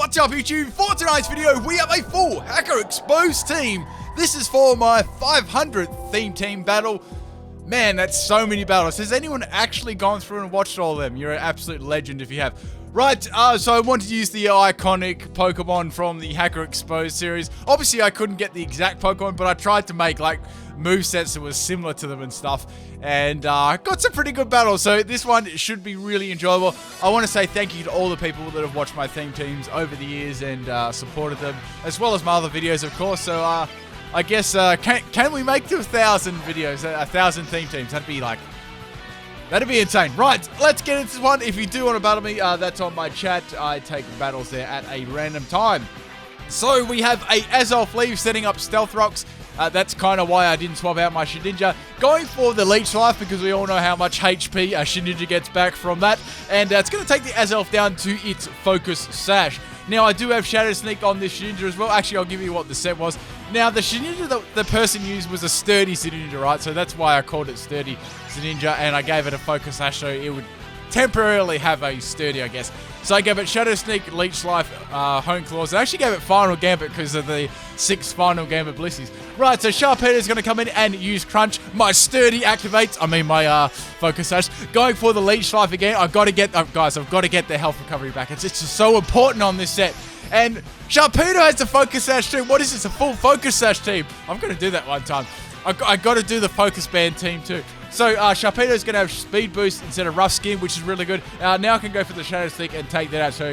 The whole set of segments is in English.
What's up YouTube? For tonight's video, we have a full Hacker Exposed team. This is for my 500th theme team battle. Man, that's so many battles. Has anyone actually gone through and watched all of them? You're an absolute legend if you have. Right, so I wanted to use the iconic Pokemon from the Hacker Exposed series. Obviously, I couldn't get the exact Pokemon, but I tried to make, like, movesets that was similar to them and stuff. And got some pretty good battles, so this one should be really enjoyable. I want to say thank you to all the people that have watched my theme teams over the years and supported them, as well as my other videos, of course. So, I guess, can we make to 1,000 videos, 1,000 theme teams? That'd be insane. Right, let's get into this one. If you do want to battle me, that's on my chat. I take battles there at a random time. So we have a Azelf Leaf setting up Stealth Rocks. That's kind of why I didn't swap out my Shedinja. Going for the Leech Life because we all know how much HP Shedinja gets back from that. And it's going to take the Azelf down to its Focus Sash. Now, I do have Shadow Sneak on this Shedinja as well. Actually, I'll give you what the set was. Now, the Shedinja that the person used was a Sturdy Shedinja, right? So that's why I called it Sturdy Shedinja, and I gave it a Focus Sash so it would temporarily have a Sturdy, I guess. So I gave it Shadow Sneak, Leech Life, Hone Claws. I actually gave it Final Gambit because of the 6 Final Gambit Blissies. Right, so Sharpedo is going to come in and use Crunch. My Sturdy activates, my Focus Sash. Going for the Leech Life again. I've got to get, guys, I've got to get their health recovery back. It's just so important on this set. And Sharpedo has the Focus Sash too. What is this, a full Focus Sash team? I'm going to do that one time. I got to do the Focus Band team too. So, Sharpedo is going to have Speed Boost instead of Rough Skin, which is really good. Now I can go for the Shadow Stick and take that out. So,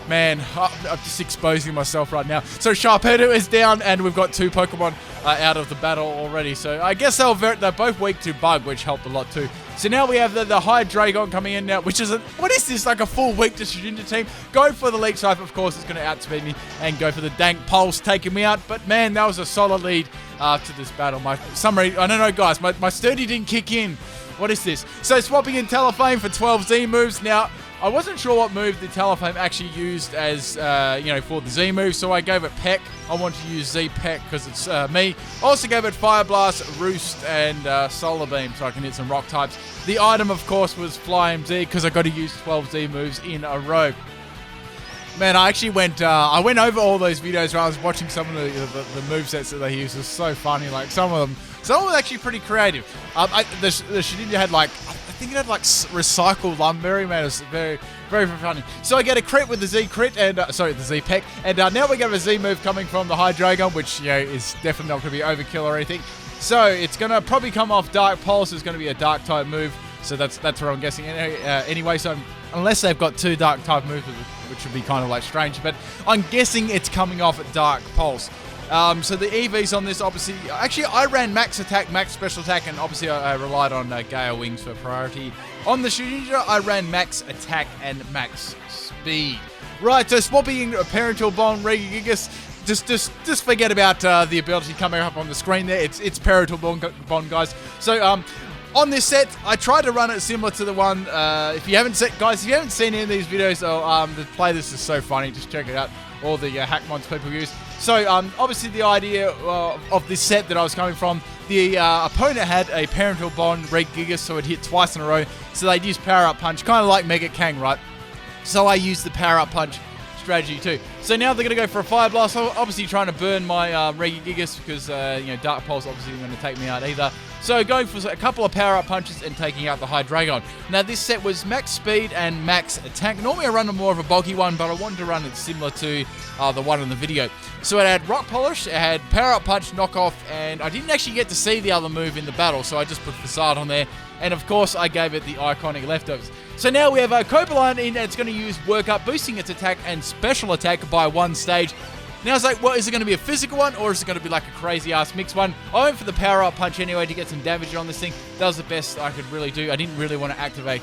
man, I'm just exposing myself right now. So, Sharpedo is down, and we've got 2 Pokemon out of the battle already. So, I guess they're both weak to Bug, which helped a lot too. So, now we have the Hydreigon coming in now, which is what is this, like a full weak to Shedinja team? Go for the Leech Life, of course, it's going to outspeed me, and go for the Dank Pulse, taking me out. But, man, that was a solid lead to this battle. Summary, I don't know, guys, my Sturdy didn't kick in. What is this? So swapping in Talonflame for 12 Z moves. Now, I wasn't sure what move the Talonflame actually used as, for the Z move, so I gave it Peck. I wanted to use Z Peck because it's me. Also gave it Fire Blast, Roost, and Solar Beam so I can hit some rock types. The item, of course, was Fly MZ because I got to use 12 Z moves in a row. Man, I actually went over all those videos where I was watching some of the movesets that they use. It was so funny. Like, some of them were actually pretty creative. The Shedinja had, like, I think it had, like, recycled Lumberry. Man, it was very, very, very funny. So I get a crit with the Z crit, and, the Z Peck. And now we get a Z move coming from the Hydreigon, which, is definitely not going to be overkill or anything. So it's going to probably come off Dark Pulse. It's going to be a Dark type move. So that's what I'm guessing anyway. So unless they've got 2 Dark type moves, which would be kind of like strange, but I'm guessing it's coming off at Dark Pulse. So the EVs on this, obviously, actually I ran Max Attack, Max Special Attack, and obviously I relied on Gale Wings for priority. On the Shedinja, I ran Max Attack and Max Speed. Right, so swapping in Parental Bond, Regigigas. Just forget about the ability coming up on the screen there. It's Parental Bond, guys. So, on this set, I tried to run it similar to the one, if you haven't seen any of these videos, the playlist is so funny, just check it out, all the hack mods people use. So, obviously the idea of this set that I was coming from, the opponent had a Parental Bond Regigigas, so it hit twice in a row, so they'd use Power Up Punch, kind of like Mega Kang, right? So I used the Power Up Punch strategy too. So now they're going to go for a Fire Blast, so obviously trying to burn my Regigigas because, Dark Pulse obviously isn't going to take me out either. So going for a couple of Power Up Punches and taking out the Hydreigon. Now this set was Max Speed and Max Attack. Normally I run more of a bulky one, but I wanted to run it similar to the one in the video. So it had Rock Polish, it had Power Up Punch, Knockoff, and I didn't actually get to see the other move in the battle, so I just put Facade on there. And of course I gave it the iconic Leftovers. So now we have a Copaline in, and it's going to use Work Up, boosting its attack and special attack by 1 stage. Now it's like, well, is it going to be a physical one, or is it going to be like a crazy-ass mixed one? I went for the Power-Up Punch anyway to get some damage on this thing. That was the best I could really do. I didn't really want to activate,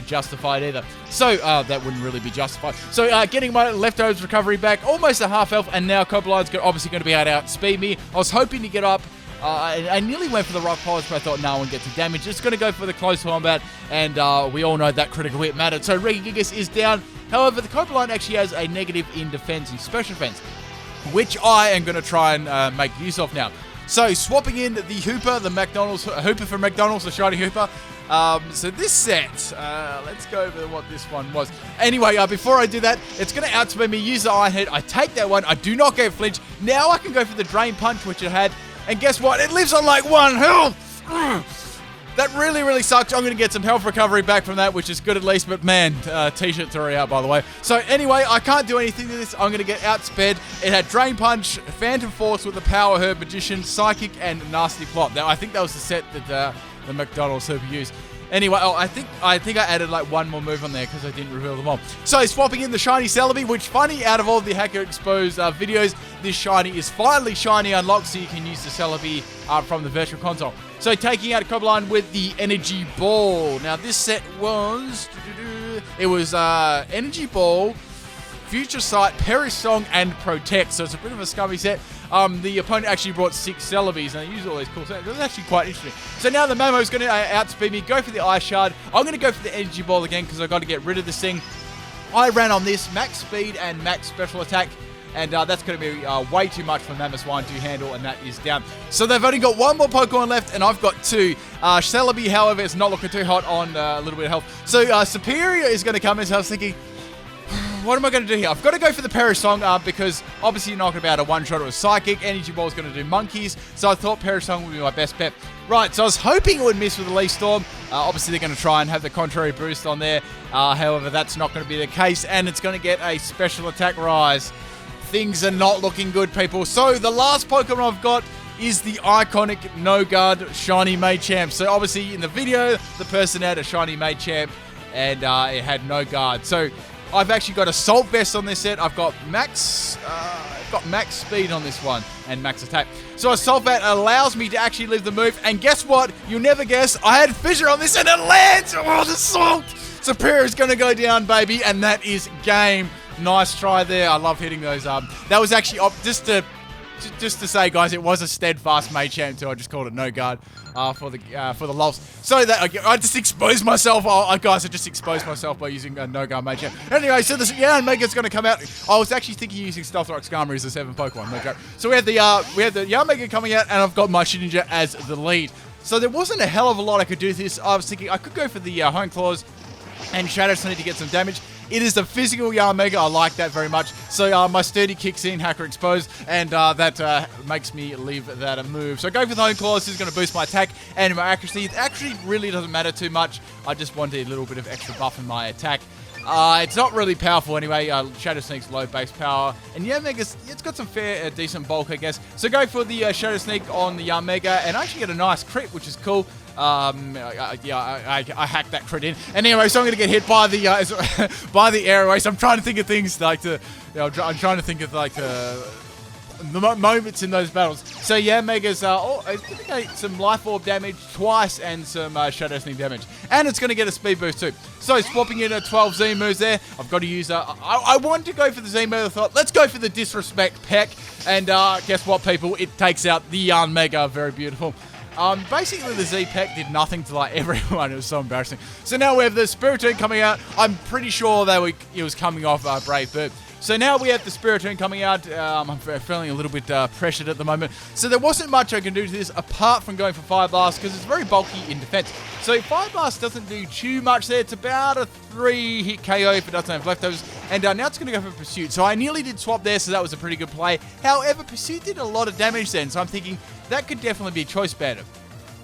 Justified either. So, that wouldn't really be Justified. So, getting my Leftovers recovery back, almost a half health, and now Copaline's obviously going to be able to outspeed me. I was hoping to get up. I nearly went for the Rock Polish, but I thought no one gets the damage. Just going to go for the close combat, and we all know that critical hit mattered. So, Regigigas is down. However, the Copaline actually has a negative in defense and special defense, which I am going to try and make use of now. So, swapping in the Hooper, the McDonald's Hooper from McDonald's, the shiny Hooper. So this set, let's go over what this one was. Anyway, before I do that, it's going to outspeed me, use the Iron Head. I take that one. I do not get flinch. Now I can go for the Drain Punch, which it had. And guess what? It lives on like 1 health. That really, really sucks. I'm going to get some health recovery back from that, which is good at least. But man, t-shirt's already out, by the way. So anyway, I can't do anything to this. I'm going to get outsped. It had Drain Punch, Phantom Force with the Power Herb, Magician, Psychic, and Nasty Plot. Now, I think that was the set that the McDonald's Super used. Anyway, I think I added like one more move on there because I didn't reveal them all. So swapping in the shiny Celebi, which funny, out of all the Hacker Exposed videos, this shiny is finally shiny unlocked, so you can use the Celebi from the Virtual Console. So taking out Cobaline with the Energy Ball. Now this set was, it was Energy Ball, Future Sight, Perish Song, and Protect. So it's a bit of a scummy set. The opponent actually brought 6 Celebes, and they used all these cool sets. It was actually quite interesting. So now the Momo's going to outspeed me, go for the Ice Shard. I'm going to go for the Energy Ball again because I've got to get rid of this thing. I ran on this, max speed and max special attack. And that's going to be way too much for Mamoswine to handle, and that is down. So they've only got 1 more Pokemon left, and I've got 2. Celebi, however, is not looking too hot on a little bit of health. So Superior is going to come in, so I was thinking, what am I going to do here? I've got to go for the Perish Song because obviously you're not going to be able to one-shot it with Psychic. Energy Ball is going to do Monkeys, so I thought Perish Song would be my best bet. Right, so I was hoping it would miss with the Leaf Storm. Obviously, they're going to try and have the contrary boost on there. However, that's not going to be the case, and it's going to get a special attack rise. Things are not looking good, people. So the last Pokemon I've got is the iconic No Guard Shiny Machamp. So obviously in the video, the person had a Shiny Machamp and it had No Guard. So I've actually got Assault Vest on this set. I've got max speed on this one and max attack. So Assault Vest allows me to actually live the move. And guess what? You'll never guess. I had Fissure on this and it lands. Oh, the Assault! Superior is going to go down, baby, and that is game. Nice try there. I love hitting those. That was actually just to say, guys, it was a Steadfast Machamp too. I just called it No Guard for the lulz. So that I just exposed myself. Guys, I just exposed myself by using a No Guard Machamp. Anyway, so this Yanmega's going to come out. I was actually thinking using Stealth Rock Skarmory as the 7th Pokemon. No joke. So we had the Yanmega coming out, and I've got my Shedinja as the lead. So there wasn't a hell of a lot I could do with this. I was thinking I could go for the Hone Claws and Shadow Sneak to get some damage. It is the physical Yanmega. I like that very much. So my Sturdy kicks in, Hacker Exposed, and that makes me leave that a move. So go for the Hone Claws. This is going to boost my attack and my accuracy. It actually really doesn't matter too much. I just wanted a little bit of extra buff in my attack. It's not really powerful anyway. Shadow Sneak's low base power. And Yanmega's, it's got some fair, decent bulk, I guess. So go for the Shadow Sneak on the Yanmega, and I actually get a nice crit, which is cool. I hacked that crit in. And anyway, so I'm going to get hit by the by the airway. So I'm trying to think of things like I'm trying to think of like the moments in those battles. So yeah, Mega's it's going to get some Life Orb damage twice and some Shadow Sneak damage. And it's going to get a speed boost too. So swapping in a 12 Z moves there. I've got to use I wanted to go for the Z move. I thought, let's go for the Disrespect Peck. And guess what, people? It takes out the Yanmega. Very beautiful. Basically, the Z-Pack did nothing to like everyone. It was so embarrassing. So now we have the Spiritomb coming out. I'm pretty sure that it was coming off Brave Bird. So now we have the Spiritomb coming out. I'm feeling a little bit pressured at the moment. So there wasn't much I can do to this apart from going for Fire Blast because it's very bulky in defense. So Fire Blast doesn't do too much there. It's about a 3-hit KO if it doesn't have leftovers. And now it's going to go for Pursuit. So I nearly did swap there, so that was a pretty good play. However, Pursuit did a lot of damage then. So I'm thinking that could definitely be a choice better.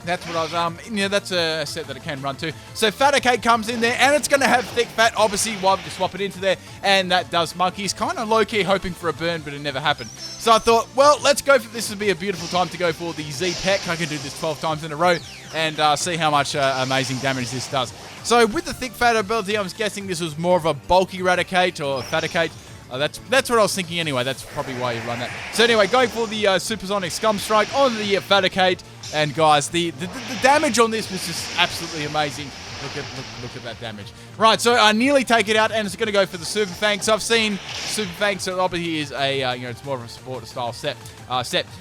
That's what I was, that's a set that it can run to. So Faticate comes in there, and it's going to have Thick Fat, obviously, while we just swap it into there, and that does Monkeys. Kind of low-key hoping for a burn, but it never happened. So I thought, well, let's go for this. Would be a beautiful time to go for the Z-Pack. I can do this 12 times in a row and see how much amazing damage this does. So with the Thick Fat ability, I'm guessing this was more of a bulky Raticate or Faticate. That's what I was thinking anyway. That's probably why you run that. So anyway, going for the Supersonic Scum Strike on the Faticate. And guys, the damage on this was just absolutely amazing. Look at that damage. Right, so I nearly take it out, and it's going to go for the Super Fang. So I've seen Super Fang, so obviously is a it's more of a support style set.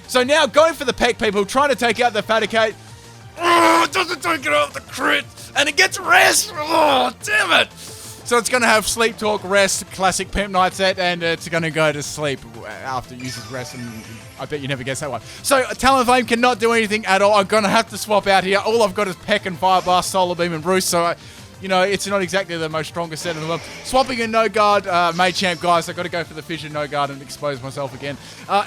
So now going for the Peck, people, trying to take out the Faticate. Oh, it doesn't take it out the crit, and it gets rest. Oh, damn it. So it's going to have Sleep Talk, Rest, classic Pimpnite set, and it's going to go to sleep after it uses Rest, and I bet you never guess that one. So Talonflame cannot do anything at all. I'm going to have to swap out here. All I've got is Peck and Fire Blast, Solar Beam, and Roost, so you know, it's not exactly the most strongest set in the world. Swapping in No Guard, Machamp, guys. I've got to go for the Fissure No Guard and expose myself again.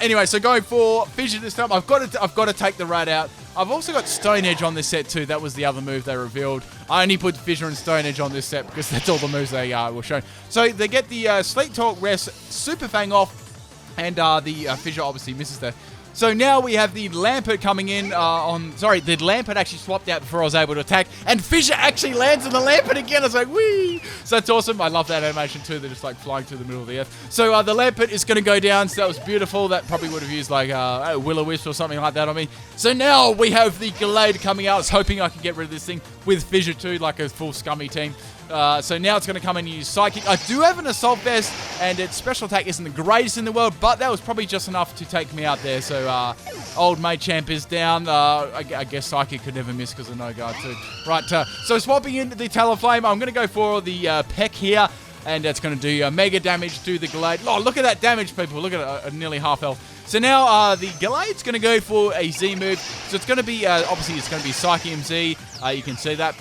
Anyway, so going for Fissure this time. I've got to take the Rat out. I've also got Stone Edge on this set too. That was the other move they revealed. I only put Fissure and Stone Edge on this set because that's all the moves they were shown. So they get the Sleep Talk, Rest, Super Fang off, and the Fissure obviously misses there. So now we have the Lampert coming in the Lampert actually swapped out before I was able to attack, and Fissure actually lands on the Lampert again. I was like, whee! So that's awesome. I love that animation too. They're just like flying through the middle of the earth. So the Lampert is going to go down, so that was beautiful. That probably would have used like Will-O-Wisp or something like that on me. So now we have the Gallade coming out. I was hoping I could get rid of this thing with Fissure too, like a full scummy team. So now it's going to come in and use Psychic. I do have an Assault Vest, and its special attack isn't the greatest in the world, but that was probably just enough to take me out there. So old Machamp is down. I guess Psychic could never miss because of No Guard too. Right, so swapping into the Talonflame, I'm going to go for the Peck here, and it's going to do mega damage to the Gallade. Oh, look at that damage, people. Look at it, nearly half health. So now the Gallade's going to go for a Z move. So it's going to be, obviously it's going to be Psychium Z. You can see that.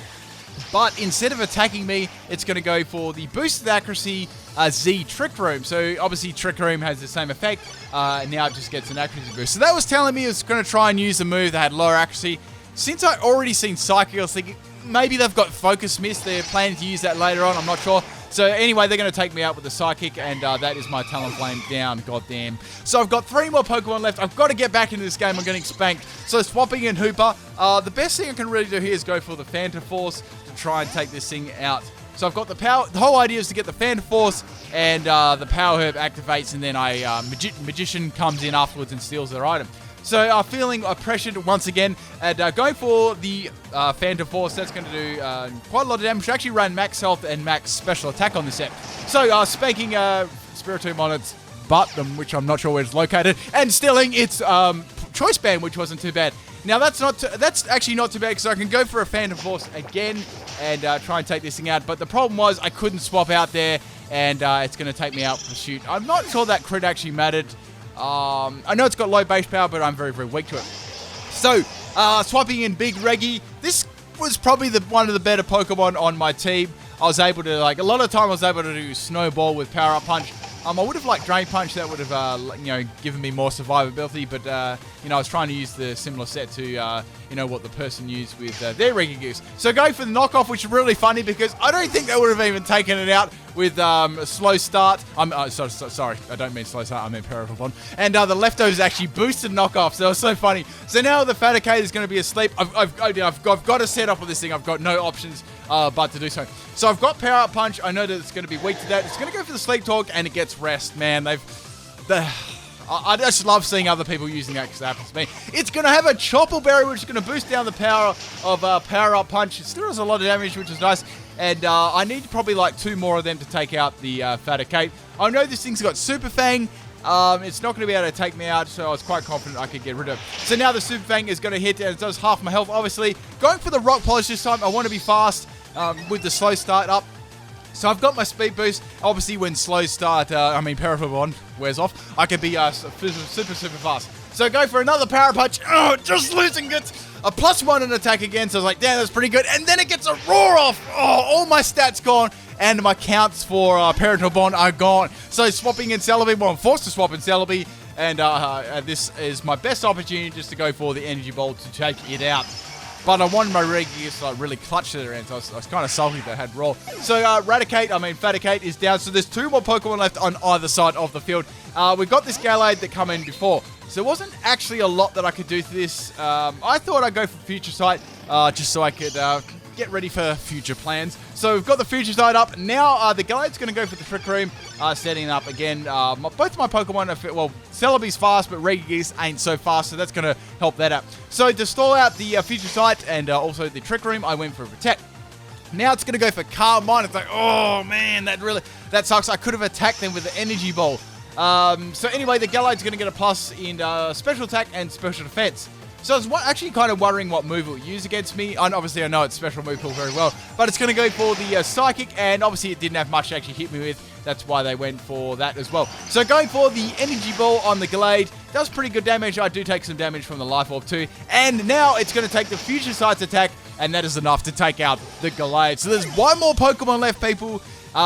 But instead of attacking me, it's going to go for the boosted accuracy Z Trick Room. So obviously Trick Room has the same effect. Now it just gets an accuracy boost. So that was telling me it's going to try and use a move that had lower accuracy. Since I already seen Psychic, I was thinking maybe they've got Focus Mist. They're planning to use that later on. I'm not sure. So anyway, they're going to take me out with the Psychic, and that is my Talonflame down, goddamn. So I've got 3 more Pokemon left. I've got to get back into this game. I'm getting spanked. So swapping in Hooper. The best thing I can really do here is go for the Phantom Force to try and take this thing out. So I've got the power. The whole idea is to get the Phantom Force, and the Power Herb activates, and then Magician comes in afterwards and steals their item. So feeling pressured once again, and going for the Phantom Force. That's going to do quite a lot of damage. Actually ran max health and max special attack on this set. So spanking Spiritomb on its butt, which I'm not sure where it's located, and stealing its Choice Band, which wasn't too bad. Now that's actually not too bad, because I can go for a Phantom Force again and try and take this thing out. But the problem was I couldn't swap out there, and it's going to take me out for the shoot. I'm not sure that crit actually mattered. I know it's got low base power, but I'm very, very weak to it. So, swapping in Big Reggie. This was probably one of the better Pokemon on my team. I was able to, a lot of the time I was able to do Snowball with Power Up Punch. I would have liked Drain Punch. That would have, given me more survivability. But, I was trying to use the similar set to, what the person used with their Regigigas. So going for the knockoff, which is really funny because I don't think they would have even taken it out with a slow start. Sorry, I don't mean slow start. I mean Paraphobon. And the leftovers actually boosted knockoff. So it was so funny. So now the Faticator is going to be asleep. I've got to set up with this thing. I've got no options but to do so. So I've got Power Up Punch. I know that it's going to be weak to that. It's going to go for the Sleep Talk, and it gets Rest. Man, I just love seeing other people using that because it happens to me. It's going to have a Chopple Berry, which is going to boost down the power of Power Up Punch. It still does a lot of damage, which is nice. And I need probably 2 more of them to take out the Faticate. I know this thing's got Super Fang. It's not going to be able to take me out, so I was quite confident I could get rid of it. So now the Super Fang is going to hit, and it does half my health, obviously. Going for the Rock Polish this time. I want to be fast with the slow start up. So I've got my speed boost. Obviously, when slow start, Paraphobon wears off, I can be super, super fast. So go for another Power Punch. Oh, just losing it. A +1 in attack again. So I was like, damn, that's pretty good. And then it gets a Roar off. Oh, all my stats gone. And my counts for Paraphobon are gone. So swapping in Celebi. Well, I'm forced to swap in Celebi. And this is my best opportunity just to go for the Energy Ball to take it out. But I wanted my Regigigas to really clutch to their end, so I was kind of salty that I had Roar. So Faticate is down. So there's 2 more Pokemon left on either side of the field. We've got this Gallade that come in before. So there wasn't actually a lot that I could do to this. I thought I'd go for Future Sight, just so I could get ready for future plans. So we've got the Future Sight up. Now the Gallade's going to go for the Trick Room, setting it up again. Both my Pokemon are Celebi's fast, but Regigigas ain't so fast, so that's going to help that out. So to stall out the Future Sight and also the Trick Room, I went for a Protect. Now it's going to go for Calm Mind. It's like, oh man, that sucks. I could have attacked them with the Energy Ball. So anyway, the Gallade's going to get a plus in special attack and special defense. So I was actually kind of wondering what move it would use against me. And obviously I know its special move pool very well, but it's going to go for the Psychic, and obviously it didn't have much to actually hit me with. That's why they went for that as well. So going for the Energy Ball on the Glade does pretty good damage. I do take some damage from the Life Orb too. And now it's going to take the Future Sight's attack, and that is enough to take out the Glade. So there's one more Pokemon left, people.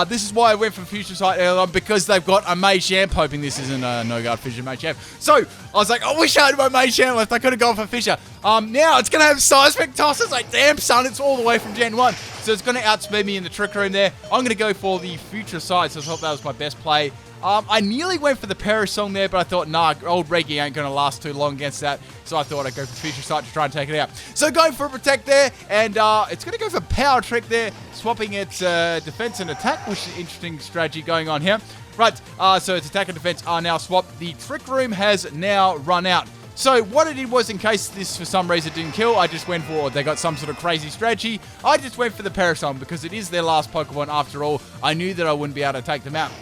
This is why I went for Future Sight earlier on, because they've got a Machamp, hoping this isn't a No-Guard Fissure Machamp. So, I was like, I wish I had my Machamp left. I could have gone for Fissure. Now, it's going to have Seismic Toss. It's like, damn, son, it's all the way from Gen 1. So, it's going to outspeed me in the Trick Room there. I'm going to go for the Future Sight, so I thought that was my best play. I nearly went for the Parasong there, but I thought, nah, old Reggie ain't going to last too long against that. So I thought I'd go for Future Sight to try and take it out. So going for a Protect there, and it's going to go for Power Trick there, swapping its defense and attack, which is an interesting strategy going on here. Right, so its attack and defense are now swapped. The Trick Room has now run out. So what I did was, in case this for some reason didn't kill, I just went for, they got some sort of crazy strategy, I just went for the Parasong because it is their last Pokemon after all. I knew that I wouldn't be able to take them out.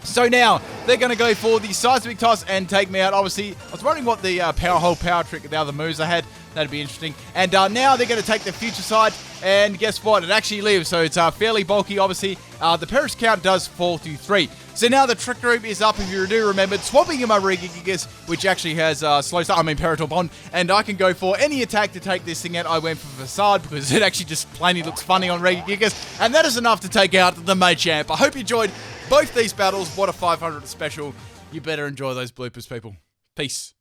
So now, they're going to go for the Seismic Toss and take me out. Obviously, I was wondering what the Power Trick, the other moves I had. That'd be interesting. And now they're going to take the Future Sight. And guess what? It actually lives. So it's fairly bulky, obviously. The Perish count does fall to 3. So now the Trick Room is up, if you do remember, swapping in my Regigigas, which actually has Slow Start, Paratal Bond. And I can go for any attack to take this thing out. I went for Facade because it actually just plainly looks funny on Regigigas. And that is enough to take out the Machamp. I hope you enjoyed both these battles. What a 500 special. You better enjoy those bloopers, people. Peace.